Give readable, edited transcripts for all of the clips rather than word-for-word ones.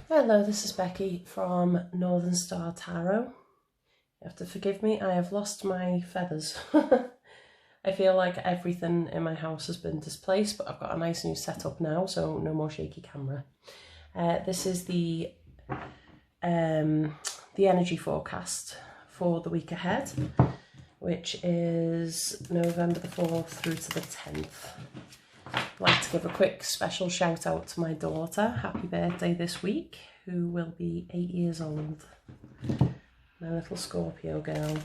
Hello, this is Becky from Northern Star Tarot. You have to forgive me, I have lost my feathers. I feel like everything in my house has been displaced, but I've got a nice new setup now, so no more shaky camera. This is the energy forecast for the week ahead, which is November the 4th through to the 10th. I'd like to give a quick special shout out to my daughter. Happy birthday this week, who will be 8 years old. My little Scorpio girl.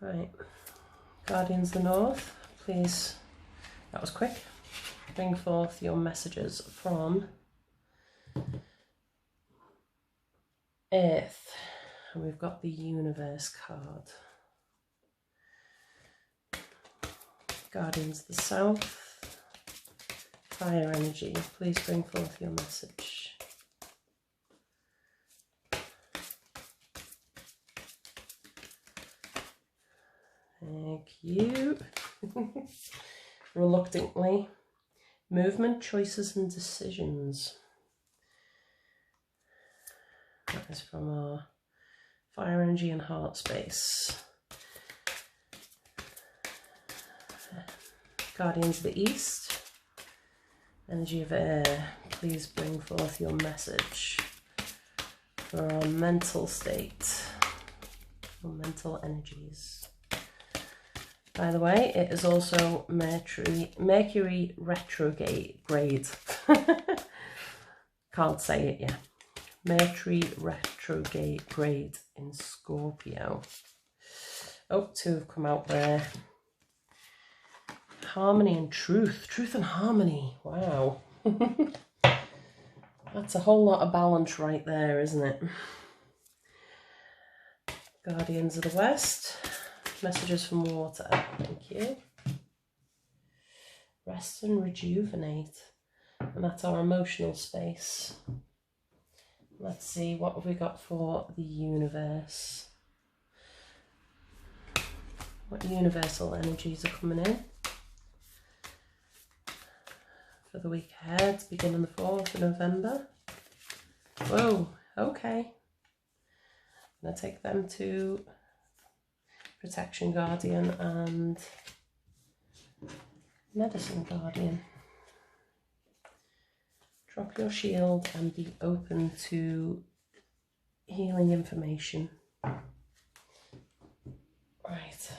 Right, Guardians of the North, please, that was quick, bring forth your messages from Earth. And we've got the Universe card. Guardians of the South, Fire Energy, please bring forth your message. Thank you. Reluctantly, movement, choices and decisions. That is from our Fire Energy and Heart Space. Guardians of the East, Energy of Air, please bring forth your message for our mental state, or mental energies. By the way, it is also Mercury retrograde. Can't say it yet. Mercury retrograde in Scorpio. Oh, two have come out there. Harmony and truth. Truth and harmony. Wow. That's a whole lot of balance right there, isn't it? Guardians of the West. Messages from water. Thank you. Rest and rejuvenate. And that's our emotional space. Let's see, what have we got for the universe? What universal energies are coming in for the week ahead, beginning the 4th of November? Whoa, okay. I'm going to take them to Protection Guardian and Medicine Guardian. Drop your shield and be open to healing information. Right.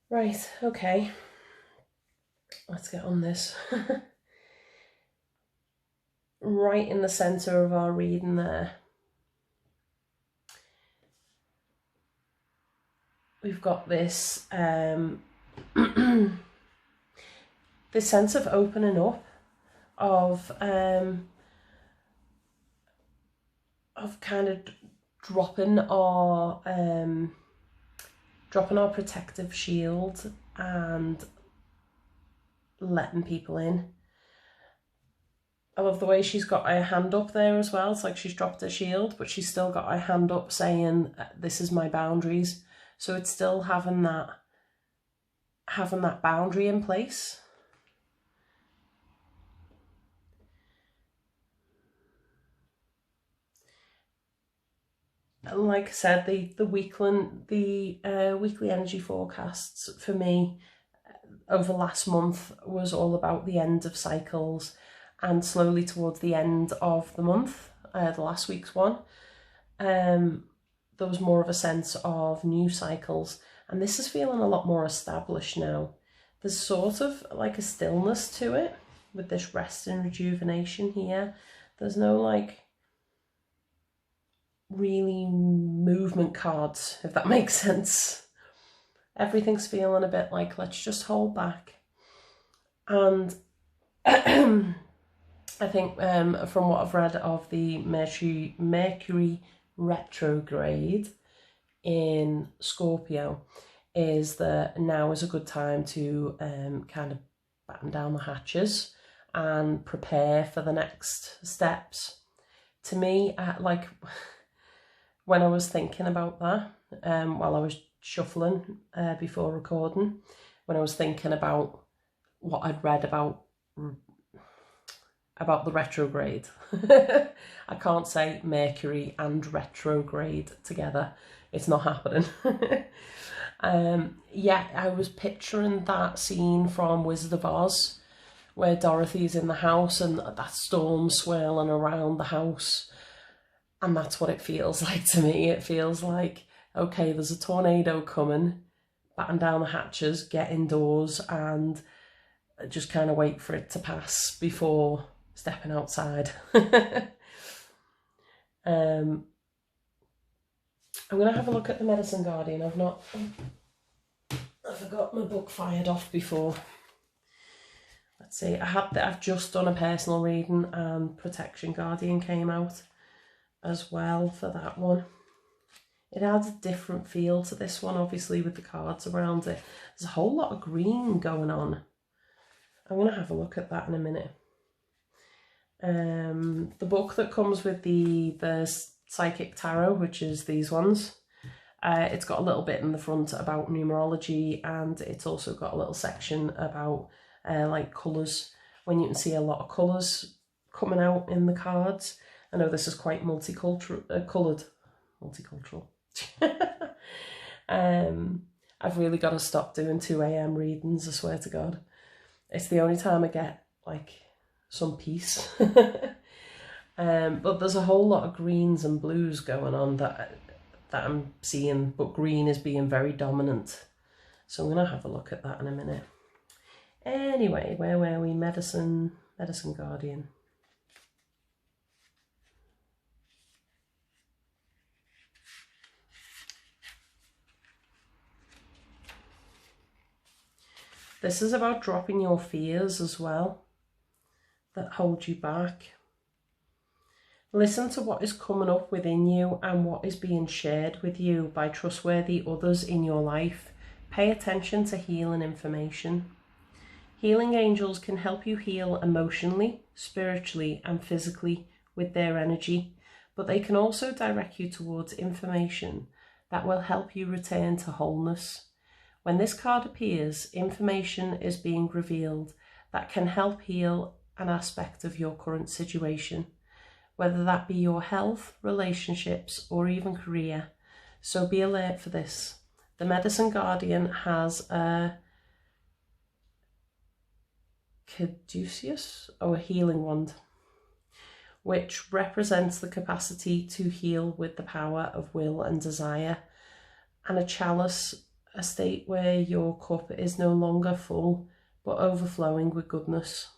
Right, okay. Let's get on this. Right in the centre of our reading there, we've got this this sense of opening up, of kind of dropping our protective shield and letting people in. I love the way she's got her hand up there as well. It's like she's dropped her shield, but she's still got her hand up saying, this is my boundaries. So it's still having that boundary in place. And like I said, the weekly energy forecasts for me over last month was all about the end of cycles, and slowly towards the end of the month, the last week's one, there was more of a sense of new cycles, and this is feeling a lot more established now. There's sort of like a stillness to it with this rest and rejuvenation here. There's no like really movement cards, if that makes sense. Everything's feeling a bit like, let's just hold back. And I think from what I've read of the Mercury retrograde in Scorpio, is that now is a good time to kind of batten down the hatches and prepare for the next steps. to me, like when I was thinking about that, while I was shuffling before recording, when I was thinking about what I'd read about the retrograde. I can't say Mercury and retrograde together. It's not happening. Yeah, I was picturing that scene from Wizard of Oz where Dorothy's in the house and that storm swirling around the house. And that's what it feels like to me. It feels like, okay, there's a tornado coming, batten down the hatches, get indoors and just kind of wait for it to pass before stepping outside. I'm going to have a look at the Medicine Guardian. I forgot my book fired off before. Let's see, I've just done a personal reading and Protection Guardian came out as well for that one. It adds a different feel to this one, obviously, with the cards around it. There's a whole lot of green going on. I'm going to have a look at that in a minute. The book that comes with the Psychic Tarot, which is these ones, it's got a little bit in the front about numerology, and it's also got a little section about like colours, when you can see a lot of colours coming out in the cards. I know this is quite multicultural. I've really got to stop doing 2 AM readings, I swear to God. It's the only time I get like some peace. But there's a whole lot of greens and blues going on that I'm seeing, but green is being very dominant. So I'm going to have a look at that in a minute. Anyway, where were we? Medicine Guardian. This is about dropping your fears as well that hold you back. Listen to what is coming up within you and what is being shared with you by trustworthy others in your life. Pay attention to healing information. Healing angels can help you heal emotionally, spiritually, and physically with their energy, but they can also direct you towards information that will help you return to wholeness. When this card appears, information is being revealed that can help heal an aspect of your current situation, whether that be your health, relationships, or even career. So be alert for this. The Medicine Guardian has a caduceus, or a healing wand, which represents the capacity to heal with the power of will and desire, and a chalice, a state where your cup is no longer full but overflowing with goodness.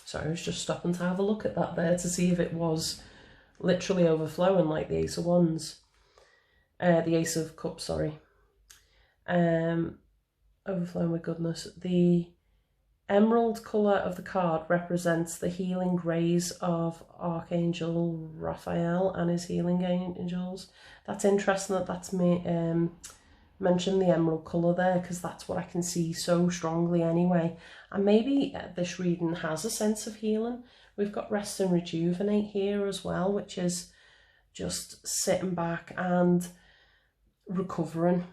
So I was just stopping to have a look at that there to see if it was literally overflowing like the Ace of Wands. The Ace of Cups, sorry. Overflowing with goodness. The emerald colour of the card represents the healing rays of Archangel Raphael and his healing angels. That's interesting that that's mentioned the emerald colour there, because that's what I can see so strongly anyway. And maybe this reading has a sense of healing. We've got Rest and Rejuvenate here as well, which is just sitting back and recovering.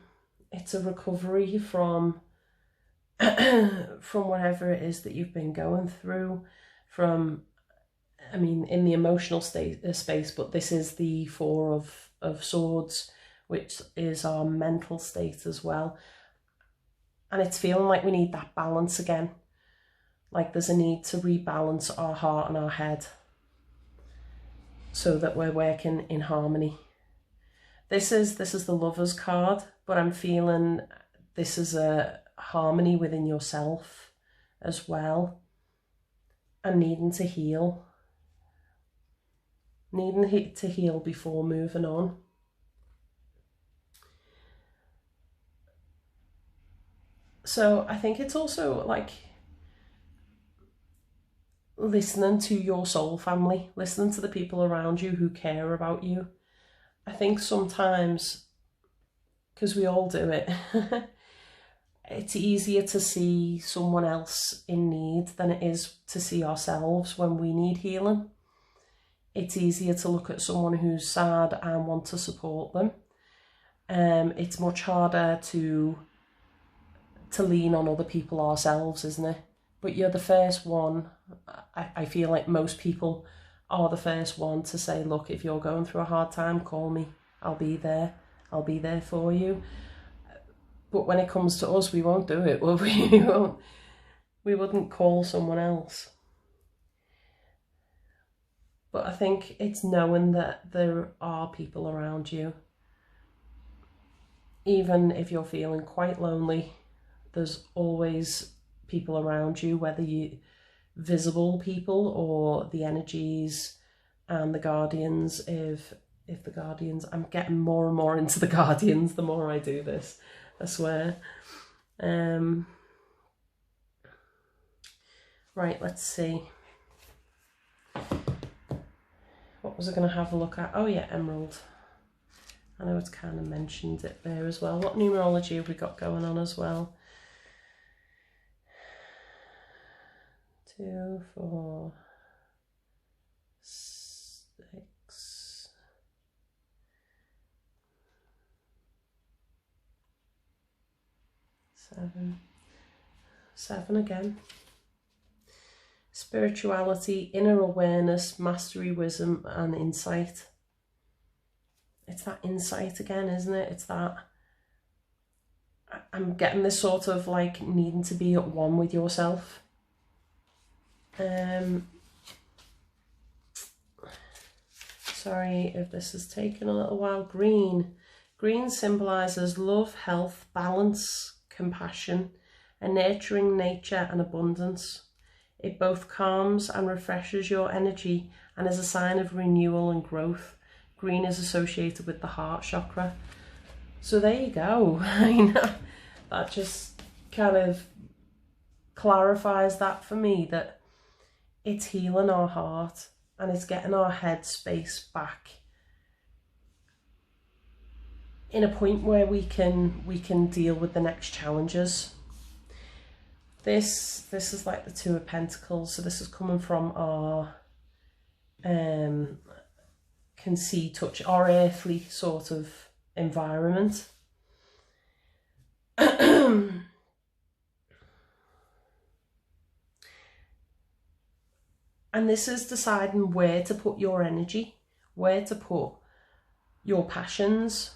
It's a recovery from whatever it is that you've been going through, from, I mean, in the emotional space, but this is the Four of Swords, which is our mental state as well. And it's feeling like we need that balance again. Like there's a need to rebalance our heart and our head so that we're working in harmony. This is the Lover's card, but I'm feeling this is a harmony within yourself as well, and needing to heal before moving on. So I think it's also like listening to your soul family, listening to the people around you who care about you. I think sometimes, because we all do it, it's easier to see someone else in need than it is to see ourselves when we need healing. It's easier to look at someone who's sad and want to support them. It's much harder to lean on other people ourselves, isn't it? But you're the first one. I feel like most people are the first one to say, look, if you're going through a hard time, call me. I'll be there. I'll be there for you. But when it comes to us, we won't do it, will we? We wouldn't call someone else. But I think it's knowing that there are people around you. Even if you're feeling quite lonely, there's always people around you, whether you visible people or the energies and the guardians. If the guardians, I'm getting more and more into the guardians the more I do this, I swear. Right, let's see. What was I going to have a look at? Oh yeah, Emerald. I know it's kind of mentioned it there as well. What numerology have we got going on as well? 2, 4, 6, 7. 7 again. Spirituality, inner awareness, mastery, wisdom, and insight. It's that insight again, isn't it? It's that I'm getting this sort of like needing to be at one with yourself. Sorry if this has taken a little while. Green. Green symbolises love, health, balance, compassion, a nurturing nature and abundance. It both calms and refreshes your energy and is a sign of renewal and growth. Green is associated with the heart chakra. So there you go. I know that just kind of clarifies that for me, that it's healing our heart and it's getting our head space back in a point where we can deal with the next challenges. This is like the Two of Pentacles, so this is coming from our can see, touch, our earthly sort of environment. And this is deciding where to put your energy, where to put your passions.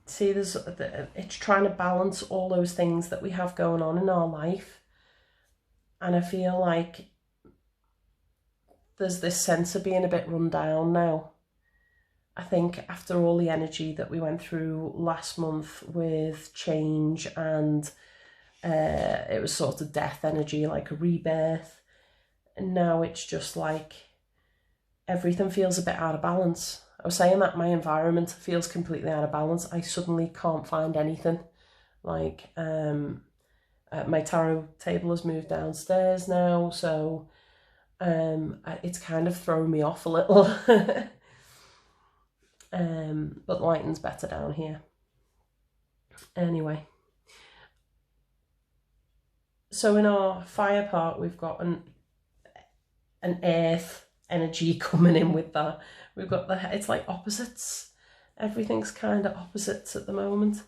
See, it's trying to balance all those things that we have going on in our life. And I feel like there's this sense of being a bit run down now. I think after all the energy that we went through last month with change and it was sort of death energy, like a rebirth. And now it's just like everything feels a bit out of balance. I was saying that my environment feels completely out of balance. I suddenly can't find anything. Like my tarot table has moved downstairs now, so it's kind of thrown me off a little. But lighting's better down here. Anyway. So in our fire part, we've got an earth energy coming in with that. We've got it's like opposites. Everything's kind of opposites at the moment.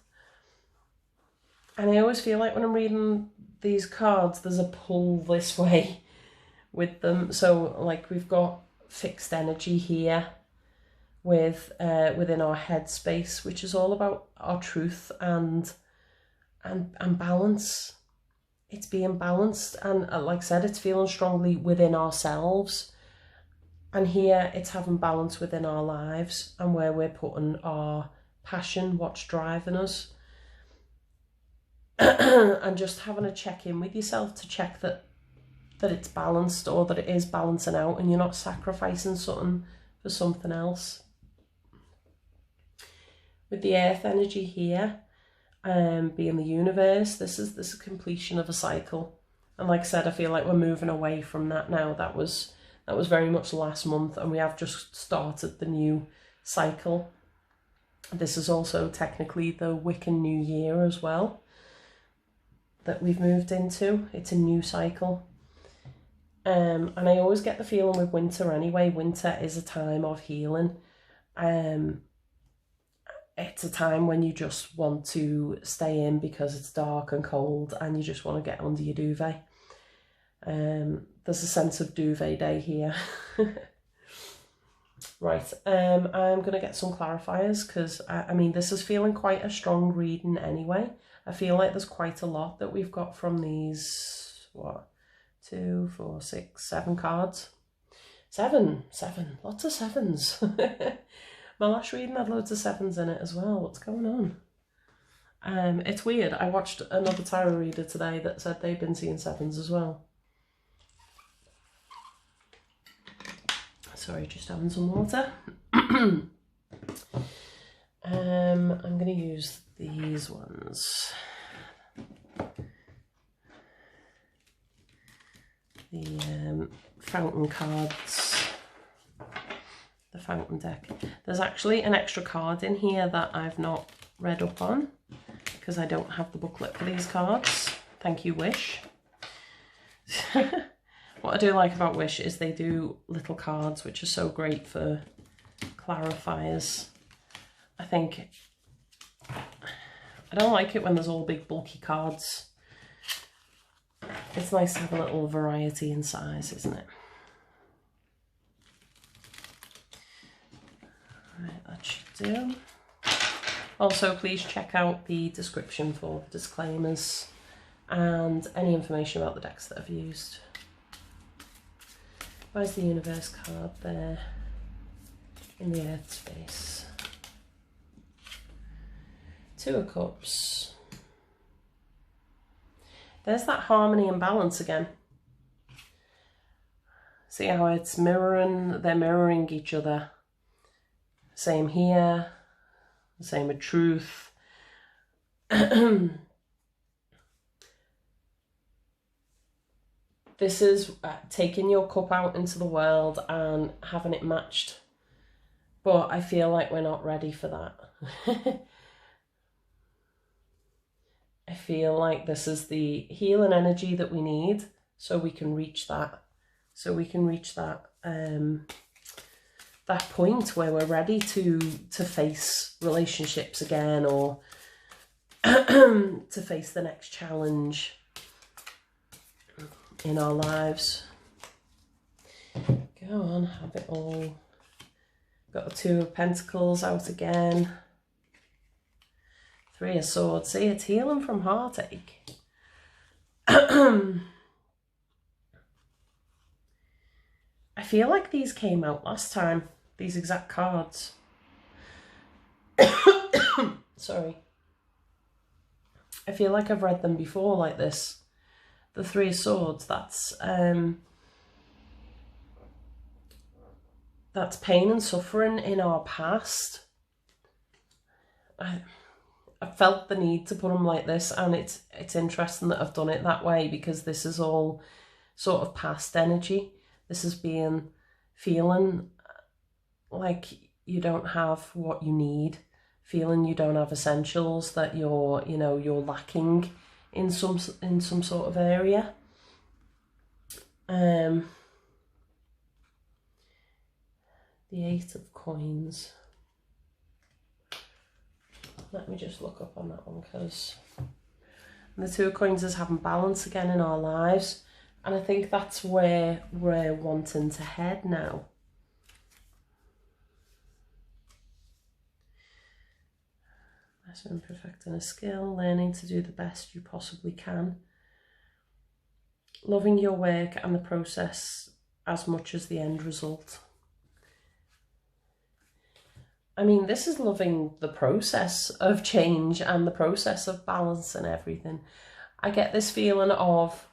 And I always feel like when I'm reading these cards, there's a pull this way with them. So like we've got fixed energy here with within our headspace, which is all about our truth and balance. It's being balanced, and like I said, it's feeling strongly within ourselves. And here it's having balance within our lives and where we're putting our passion, what's driving us. And just having a check in with yourself to check that it's balanced, or that it is balancing out and you're not sacrificing something for something else. With the earth energy here, being the universe, this is completion of a cycle. And like I said, I feel like we're moving away from that now. That was very much last month, and we have just started the new cycle. This is also technically the Wiccan New Year as well that we've moved into. It's a new cycle. And I always get the feeling with winter anyway, winter is a time of healing. It's a time when you just want to stay in because it's dark and cold and you just want to get under your duvet. There's a sense of duvet day here. Right, I'm going to get some clarifiers because, I mean, this is feeling quite a strong reading anyway. I feel like there's quite a lot that we've got from these, what, 2, 4, 6, 7 cards. Seven, lots of sevens. My last reading had loads of sevens in it as well. What's going on? It's weird. I watched another tarot reader today that said they've been seeing sevens as well. Sorry, just having some water. I'm going to use these ones. The fountain cards. The fountain deck. There's actually an extra card in here that I've not read up on because I don't have the booklet for these cards. Thank you, Wish. What I do like about Wish is they do little cards which are so great for clarifiers. I don't like it when there's all big bulky cards. It's nice to have a little variety in size, isn't it? Right, that should do. Also, please check out the description for disclaimers and any information about the decks that I've used. Where's the universe card there? In the earth space. 2 of Cups. There's that harmony and balance again. See how it's mirroring, they're mirroring each other. Same here, same with truth. This is taking your cup out into the world and having it matched. But I feel like we're not ready for that. I feel like this is the healing energy that we need so we can reach that. So we can reach that that point where we're ready to face relationships again, or to face the next challenge in our lives. Go on, have it all. Got the 2 of Pentacles out again. 3 of Swords. See, it's healing from heartache. I feel like these came out last time, these exact cards. Sorry. I feel like I've read them before like this. The 3 of Swords, that's pain and suffering in our past. I felt the need to put them like this, and it's interesting that I've done it that way because this is all sort of past energy. This is feeling like you don't have what you need, feeling you don't have essentials, that you're lacking in some sort of area. The 8 of Coins. Let me just look up on that one, because the 2 of Coins is having balance again in our lives, and I think that's where we're wanting to head now. Mastering, perfecting a skill, learning to do the best you possibly can, loving your work and the process as much as the end result. I mean, this is loving the process of change and the process of balance and everything. I get this feeling of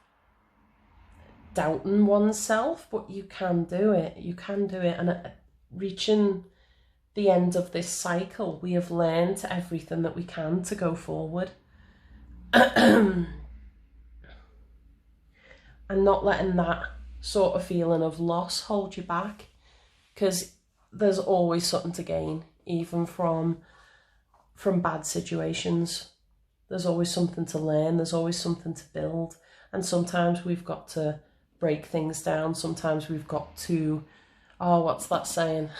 doubting oneself, but you can do it. You can do it. And reaching the end of this cycle, we have learned everything that we can to go forward. And not letting that sort of feeling of loss hold you back, because there's always something to gain, even from from bad situations. There's always something to learn, there's always something to build, and sometimes we've got to break things down, sometimes we've got to, oh, what's that saying?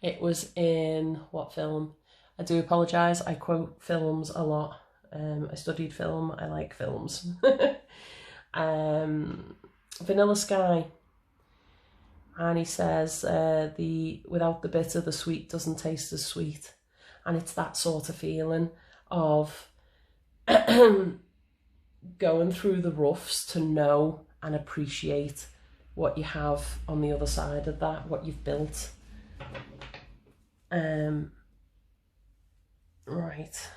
It was in what film? I do apologise, I quote films a lot. I studied film, I like films. Vanilla Sky. And he says, without the bitter, the sweet doesn't taste as sweet. And it's that sort of feeling of going through the roughs to know and appreciate what you have on the other side of that, what you've built. Right,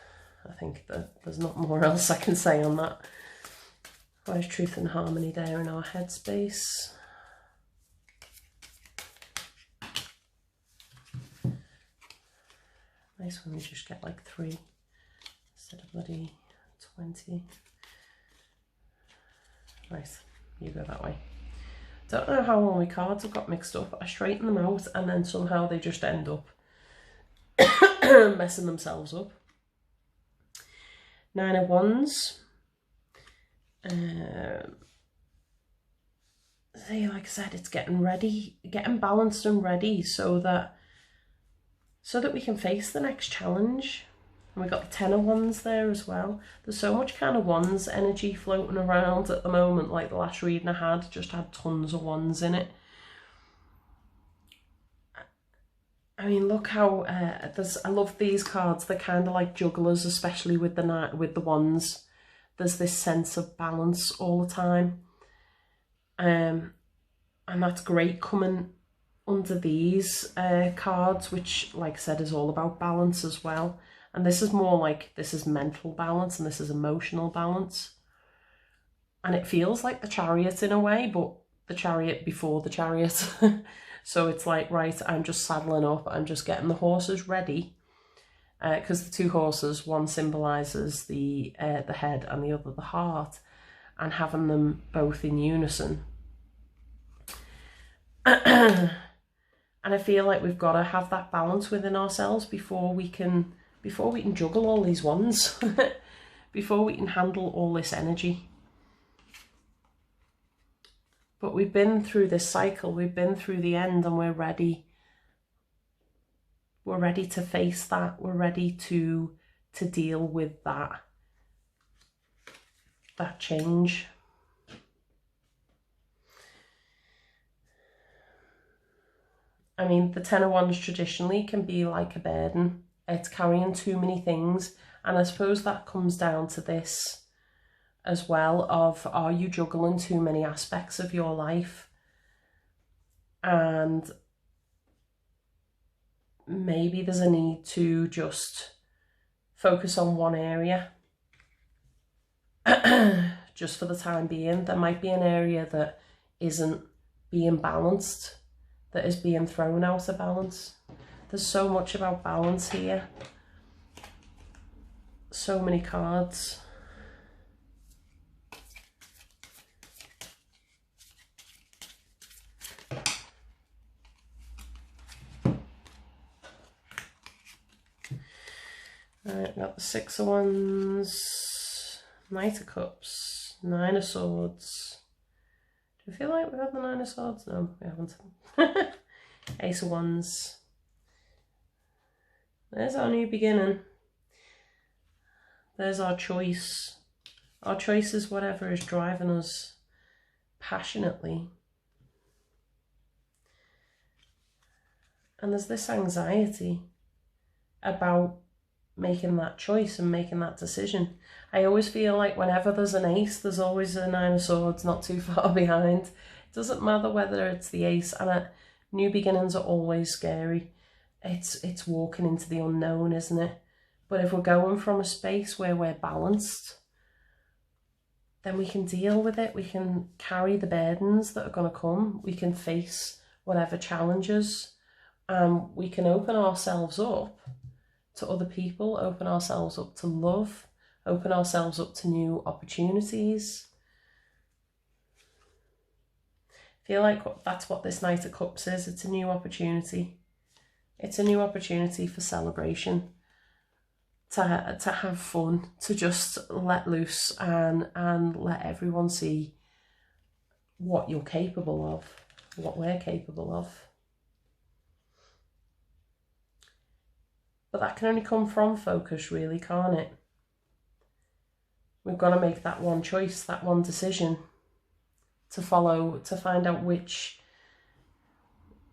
I think that there's not more else I can say on that. Where's truth and harmony there in our headspace? Nice when we just get like 3 instead of bloody 20. Right, you go that way. Don't know how all my cards have got mixed up. I straighten them out and then somehow they just end up messing themselves up. 9 of Wands. See, like I said, it's getting ready, getting balanced and ready so that we can face the next challenge. And we got the 10 of Wands there as well. There's so much kind of Wands energy floating around at the moment. Like the last reading I had just had tons of Wands in it. I mean, look how I love these cards. They're kind of like jugglers, especially with the Wands. There's this sense of balance all the time, and that's great coming under these cards, which, like I said, is all about balance as well. And this is more like, this is mental balance and this is emotional balance. And it feels like the Chariot in a way, but the Chariot before the Chariot. So it's like, right, I'm just saddling up, I'm just getting the horses ready. Because the 2 horses, one symbolises the head and the other the heart, and having them both in unison. And I feel like we've got to have that balance within ourselves before we can juggle all these wands, before we can handle all this energy. But we've been through this cycle, we've been through the end, and we're ready. We're ready to face that. We're ready to deal with that change. I mean, the 10 of Wands traditionally can be like a burden. It's carrying too many things. And I suppose that comes down to this as well, of, are you juggling too many aspects of your life? And maybe there's a need to just focus on one area just for the time being. There might be an area that isn't being balanced, that is being thrown out of balance. There's so much about balance here. So many cards. Alright, got the 6 of Wands, Knight of Cups, 9 of Swords. Do you feel like we've had the 9 of Swords? No, we haven't. Ace of Wands. There's our new beginning. There's our choice. Our choice is whatever is driving us passionately. And there's this anxiety about making that choice and making that decision. I always feel like whenever there's an ace, there's always a 9 of Swords not too far behind. It doesn't matter whether it's the ace, and new beginnings are always scary. It's walking into the unknown, isn't it? But if we're going from a space where we're balanced, then we can deal with it. We can carry the burdens that are going to come. We can face whatever challenges. We can open ourselves up to other people, open ourselves up to love, open ourselves up to new opportunities. I feel like that's what this Knight of Cups is. It's a new opportunity. It's a new opportunity for celebration. to have fun, to just let loose and let everyone see what you're capable of, what we're capable of. But that can only come from focus, really, can't it? We've got to make that one choice, that one decision to follow, to find out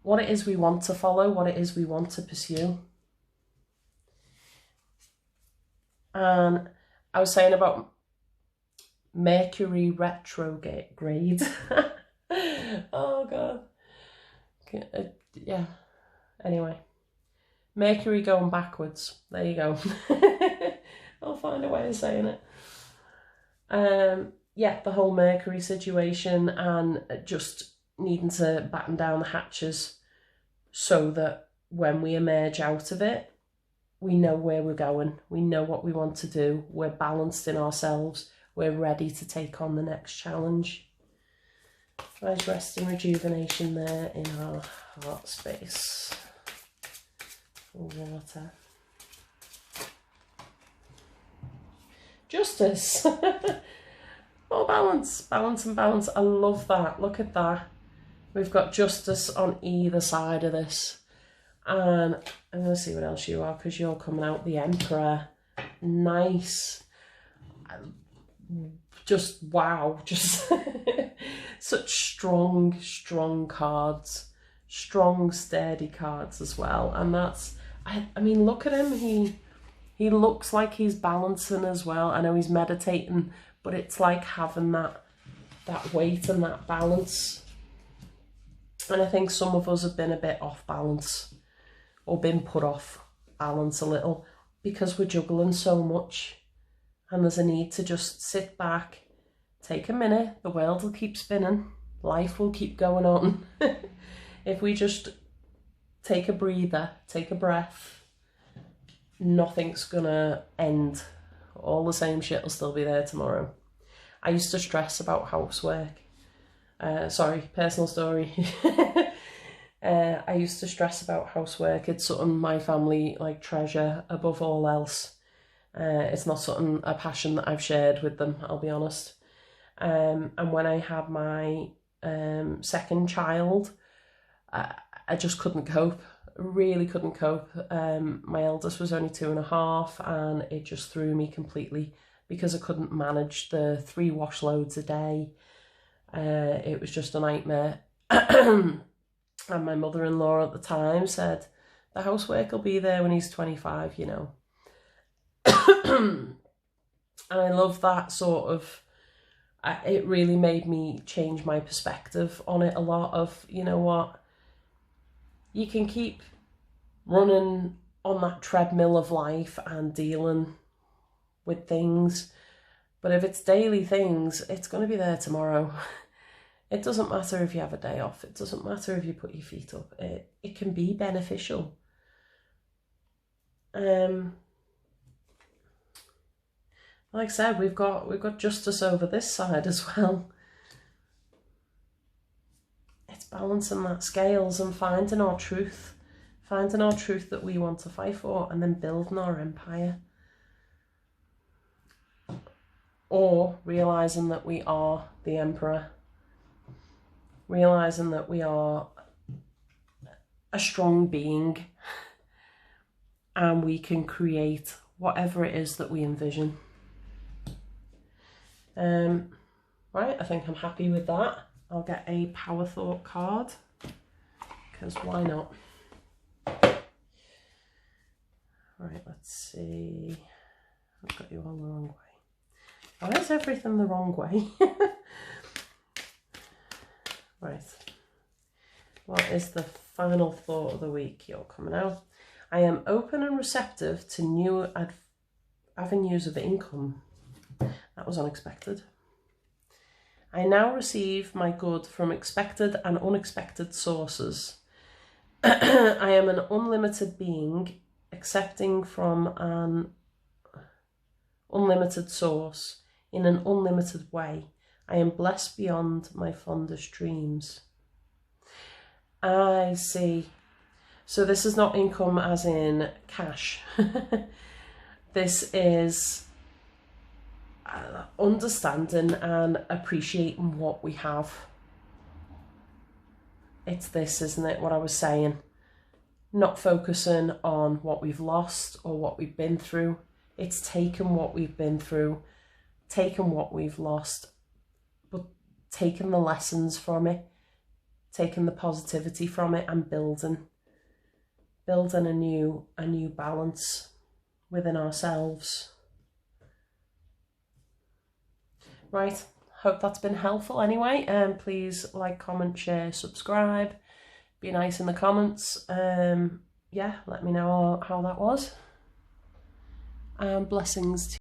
what it is we want to follow, what it is we want to pursue. And I was saying about Mercury retrograde. Oh God. Yeah. Anyway, Mercury going backwards. There you go. I'll find a way of saying it. Yeah, the whole Mercury situation and just needing to batten down the hatches so that when we emerge out of it, we know where we're going, we know what we want to do, we're balanced in ourselves, we're ready to take on the next challenge. Nice rest and rejuvenation there in our heart space. Water. Justice. Oh, balance, balance and balance. I love that. Look at that. We've got justice on either side of this. And I'm going to see what else you are, because you're coming out the Emperor. Nice. Just wow. Just such strong cards. Strong, sturdy cards as well. And that's, I mean, look at him. He looks like he's balancing as well. I know he's meditating, but it's like having that weight and that balance. And I think some of us have been a bit off balance, or been put off balance a little, because we're juggling so much. And there's a need to just sit back, take a minute, the world will keep spinning, life will keep going on. If we just take a breather, take a breath, nothing's gonna end. All the same shit will still be there tomorrow. I used to stress about housework. Sorry, personal story. I used to stress about housework. It's something my family like treasure above all else. It's not something, a passion that I've shared with them, I'll be honest. And when I had my second child, I just couldn't cope. Really couldn't cope. My eldest was only 2.5, and it just threw me completely because I couldn't manage the 3 wash loads a day. It was just a nightmare. And my mother-in-law at the time said, the housework will be there when he's 25, you know. And I love that sort of, it really made me change my perspective on it a lot of, you know what, you can keep running on that treadmill of life and dealing with things, but if it's daily things, it's going to be there tomorrow. It doesn't matter if you have a day off. It doesn't matter if you put your feet up. It can be beneficial. Like I said, we've got justice over this side as well. It's balancing that scales and finding our truth that we want to fight for, and then building our empire. Or realizing that we are the Emperor. Realizing that we are a strong being and we can create whatever it is that we envision. Right, I think I'm happy with that. I'll get a Power Thought card, because why not? Right, let's see. I've got you all the wrong way. Why is everything the wrong way? Right. What is the final thought of the week? You're coming out. I am open and receptive to new avenues of income. That was unexpected. I now receive my good from expected and unexpected sources. I am an unlimited being, accepting from an unlimited source in an unlimited way. I am blessed beyond my fondest dreams. I see. So this is not income as in cash. This is understanding and appreciating what we have. It's this, isn't it, what I was saying? Not focusing on what we've lost or what we've been through. It's taking what we've been through, taking what we've lost, but taking the lessons from it, taking the positivity from it, and building a new balance within ourselves. Right, hope that's been helpful anyway. Please like, comment, share, subscribe. Be nice in the comments. Yeah, let me know how that was. Blessings to